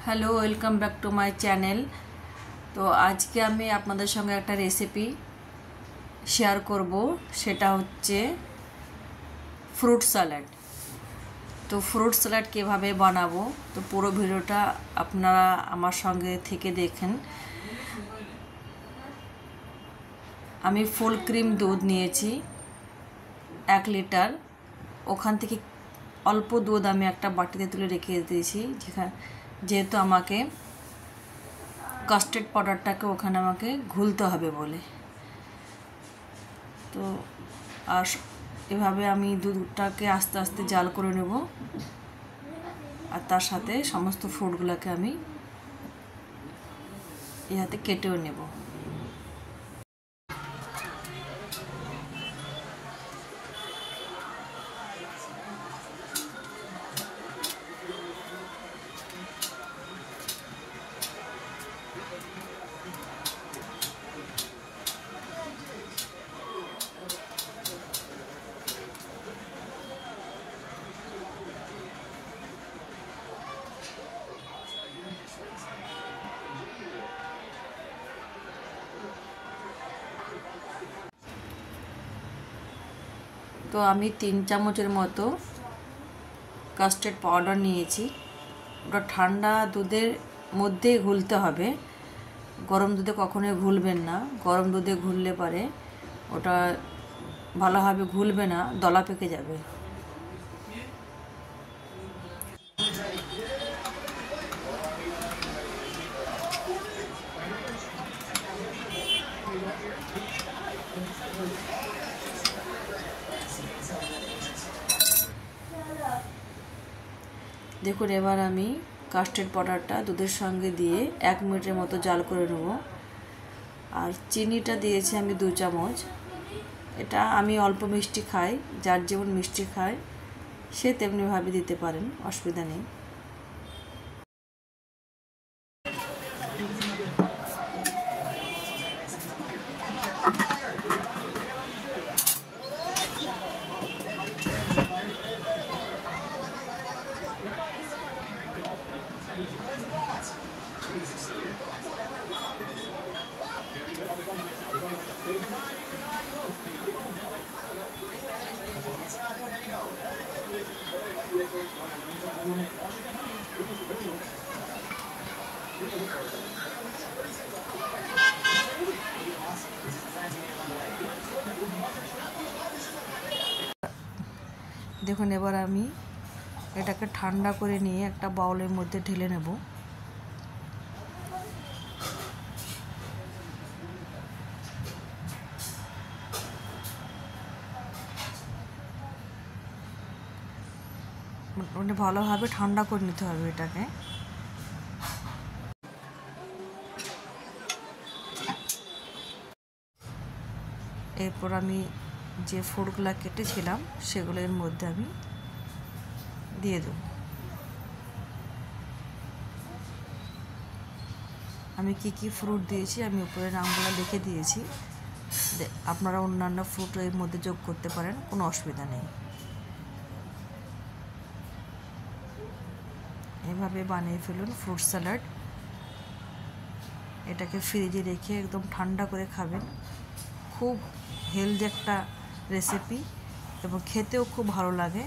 Hello, welcome back to my channel. তো আজকে আমি আপনাদের সঙ্গে একটা রেসিপি শেয়ার করব, সেটা হচ্ছে ফ্রুট স্যালাড। তো ফ্রুট স্যালাড কীভাবে বানাবো, তো পুরো ভিডিওটা আপনারা আমার সঙ্গে থেকে দেখেন। আমি ফুল ক্রিম দুধ নিয়েছি 1 লিটার। ওখান থেকে অল্প দুধ আমি একটা বাটিতে তুলে রেখে দিয়েছি, যেহেতু আমাকে কাস্টার্ড পাউডারটাকে ওখানে আমাকে ঘুলতে হবে বলে। তো আর এভাবে আমি দুধটাকে আস্তে আস্তে জাল করে নেব, আর তার সাথে সমস্ত ফ্রুটগুলোকে আমি হাতে কেটেও নেব। তো আমি 3 চামচের মতো কাস্টার্ড পাউডার নিয়েছি। ওটা ঠান্ডা দুধের মধ্যেই ঘুলতে হবে, গরম দুধে কখনোই ঘুলবেন না। গরম দুধে ঘুললে পারে ওটা ভালোভাবে ঘুলবে না, দলা পেকে যাবে। দেখুন, এবার আমি কাস্টার্ড পাউডারটা দুধের সঙ্গে দিয়ে 1 মিনিটের মতো জাল করে নেব। আর চিনিটা দিয়েছি আমি 2 চামচ। এটা আমি অল্প মিষ্টি খাই, যার যেমন মিষ্টি খায় সে তেমনিভাবে দিতে পারেন, অসুবিধা নেই। দেখুন, এবার আমি এটাকে ঠান্ডা করে নিয়ে একটা বাউলের মধ্যে ঢেলে নেব। মানে ভালোভাবে ঠান্ডা করে নিতে হবে এটাকে। এরপর আমি যে ফ্রুটগুলো কেটেছিলাম সেগুলো এর মধ্যে আমি দিয়ে দেব। আমি কি কি ফ্রুট দিয়েছি আমি উপরে নামগুলো লিখে দিয়েছি, আপনারা অন্যান্য ফ্রুট এর মধ্যে যোগ করতে পারেন, কোনো অসুবিধা নেই। এভাবে বানিয়ে ফেলুন ফ্রুট স্যালাড। এটাকে ফ্রিজে রেখে একদম ঠান্ডা করে খাবেন। খুব হেলদি একটা রেসিপি এবং খেতেও খুব ভালো লাগে।